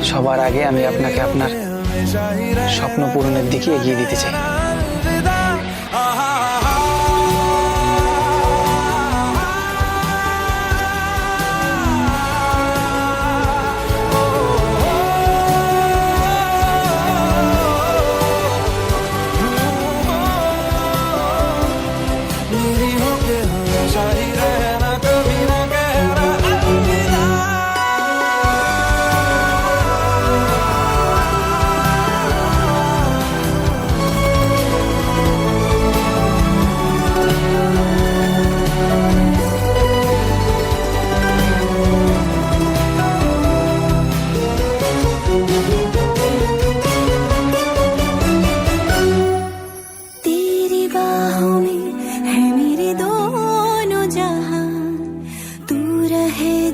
সবার আগে আমি আপনাকে আপনার স্বপ্ন পূরণের দিকে এগিয়ে দিতে চাই।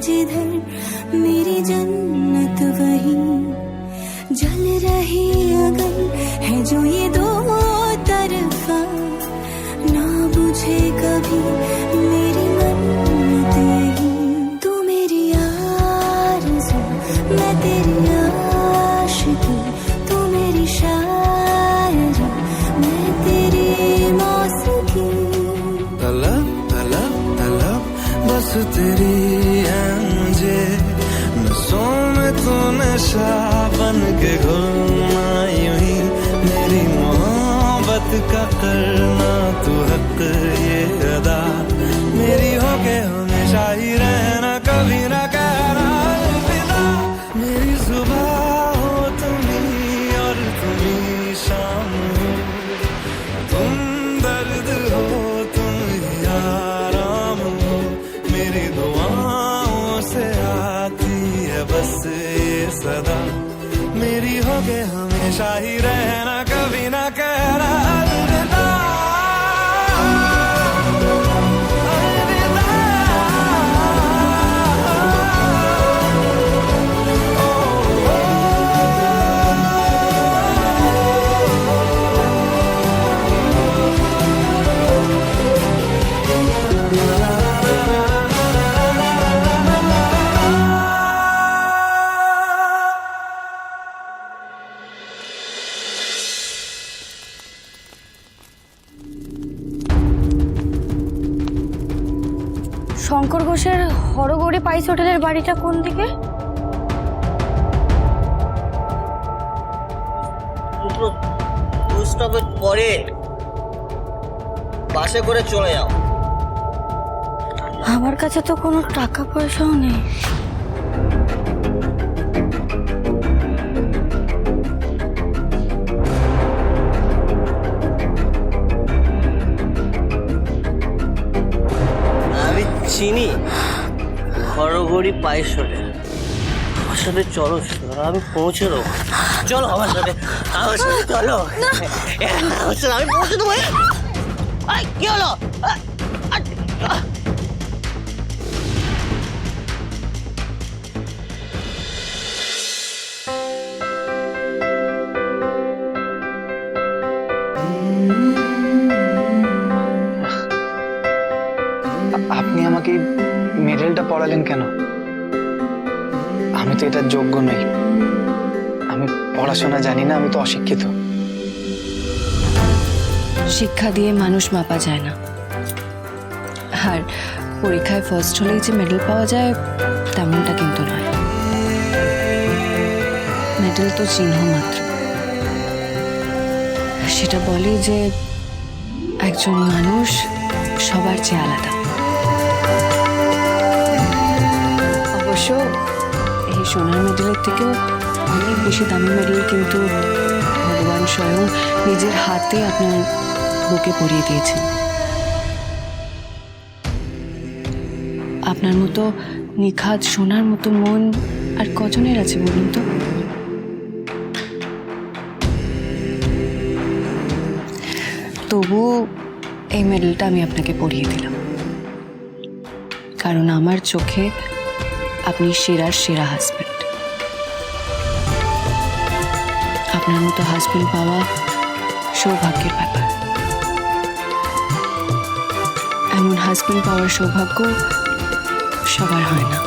जिधर मेरी जन्नत वही जल रही अगर है जो ये दो तरफा ना बुझे कभी मेरी मन्नत यही तू मेरी आरज़ू मैं तेरी आशिकी तू मेरी शायरी मैं तेरी मौसीकी तलब तलब तलब बस तेरी है मुझे नसों में तो नशा बन के घुलना यूं ही मेरी मोहब्बत का करना तू हक ये अदा मेरी हो के हमेशा ही रहना कभी ना कहना अलविदा मेरी सुबह हो तुम ही और तुम ही शाम हो तुम दर्द हो तुम ही आराम हो मेरी दुआओं से आती है बस ये सदा मेरी हो के हमेशा ही रहना कभी ना कहना अलविदा अलविदा শঙ্কর ঘোষের হরগৌরী পাইস হোটেলের বাড়িটা কোন দিকে? দুটো স্টপের পরে বাসে করে চলে যাও। আমার কাছে তো কোনো টাকা পয়সাও নেই। আমি চিনি হরগৌরী পাইস হোটেল আমার সাথে চলো আমি পৌঁছে দেবো চলো আমার সাথে চলো আমার সাথে আমি পৌঁছে দেবো কি হলো আপনি আমাকে মেডেলটা পড়ালেন কেন? আমি তো এটার যোগ্য নই। আমি পড়াশোনা জানি না, আমি তো অশিক্ষিত। শিক্ষা দিয়ে মানুষ মাপা যায় না, আর পরীক্ষায় ফার্স্ট হলেই যে মেডেল পাওয়া যায় তেমনটা কিন্তু নয়। মেডেল তো চিহ্ন মাত্র, সেটা বলে যে একজন মানুষ সবার চেয়ে আলাদা। অবশ্য এই সোনার মেডেলের থেকেও অনেক বেশি দামি মেডেল কিন্তু ভগবান স্বয়ং নিজের হাতে আপনার বুকে পরিয়ে দিয়েছেন। আপনার মতো নিখাত সোনার মতো মন আর কজনের আছে বলুন তো? তবু এই মেডেলটা আমি আপনাকে পরিয়ে দিলাম, কারণ আমার চোখে আপনি সেরার সেরা হাজব্যান্ড। আপনার মতো হাজব্যান্ড পাওয়া সৌভাগ্যের ব্যাপার। এমন হাজব্যান্ড পাওয়ার সৌভাগ্য সবার হয় না।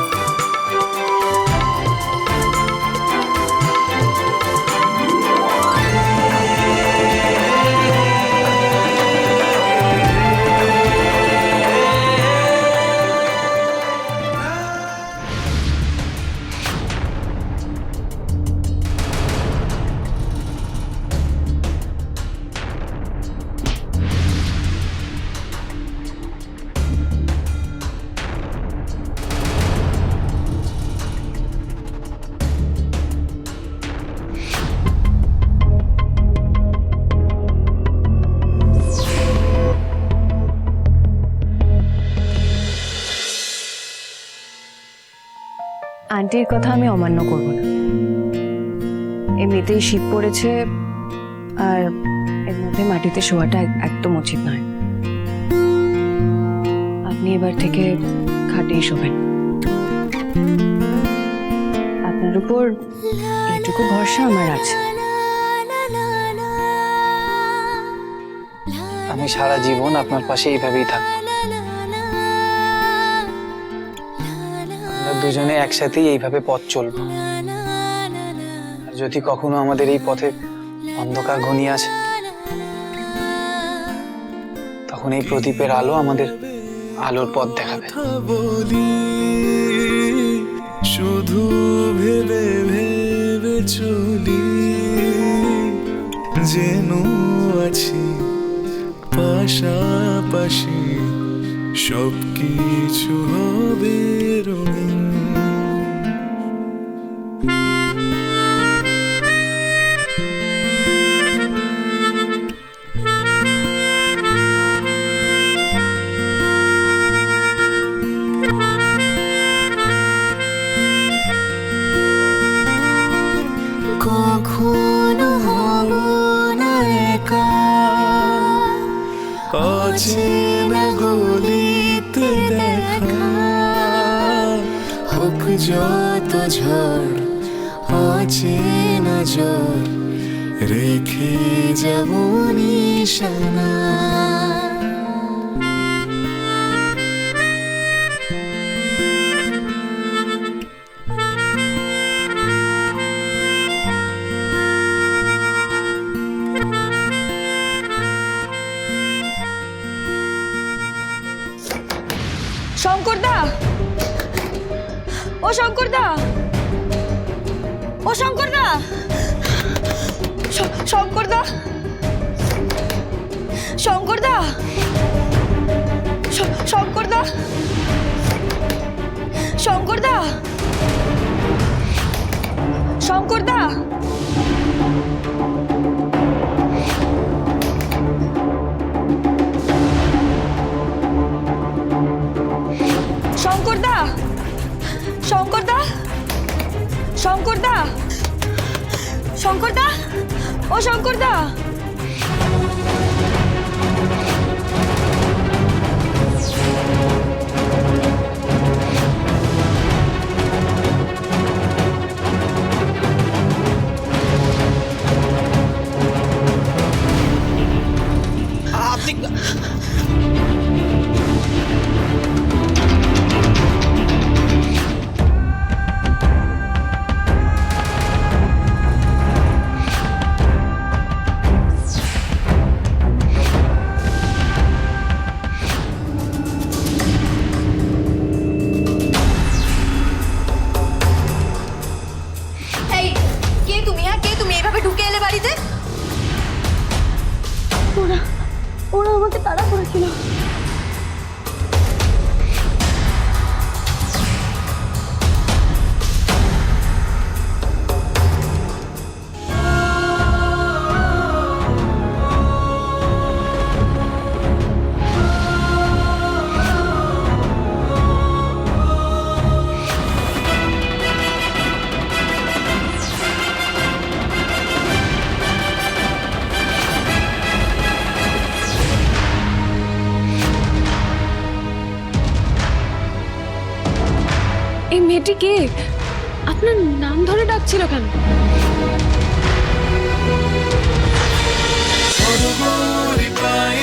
আন্টির কথা আমি অমান্য করব না। এমনিতেই শীত পড়েছে, আর এর মধ্যে মাটিতে শোয়াটা একদম উচিত নয়। আপনি এবার থেকে খাটেই শোবেন। আপনার উপর এইটুকু ভরসা আমার আছে। আমি সারা জীবন আপনার পাশে এইভাবেই থাকবো। আমরা দুজনে একসাথেই এইভাবে পথ চলবো। আর যদি কখনো আমাদের এই পথে অন্ধকার ঘনিয়ে আসে, তখন এই প্রদীপের আলো আমাদের আলোর পথ দেখাবে। বলি শুধু ভেবে ভেবে চলি, যেন আছি পাশাপাশি, সবকিছু হবে রঙিন। কখনো হব না একা, অচেনা গলিতে দেখা, হোক যত ঝড় অচেনা জ্বর, রেখে যাব নিশানা। শঙ্করদা, ও শঙ্করদা, ও শঙ্করদা, শঙ্করদা, শঙ্করদা, শঙ্করদা, শঙ্করদা, শঙ্করদা, শঙ্করদা, শঙ্করদা, শঙ্করদা, শঙ্করদা, ও শঙ্করদা। ওরা আমাকে তাড়া করেছিল। এই মেয়েটি কে? আপনার নাম ধরে ডাকছিল কেন? পাই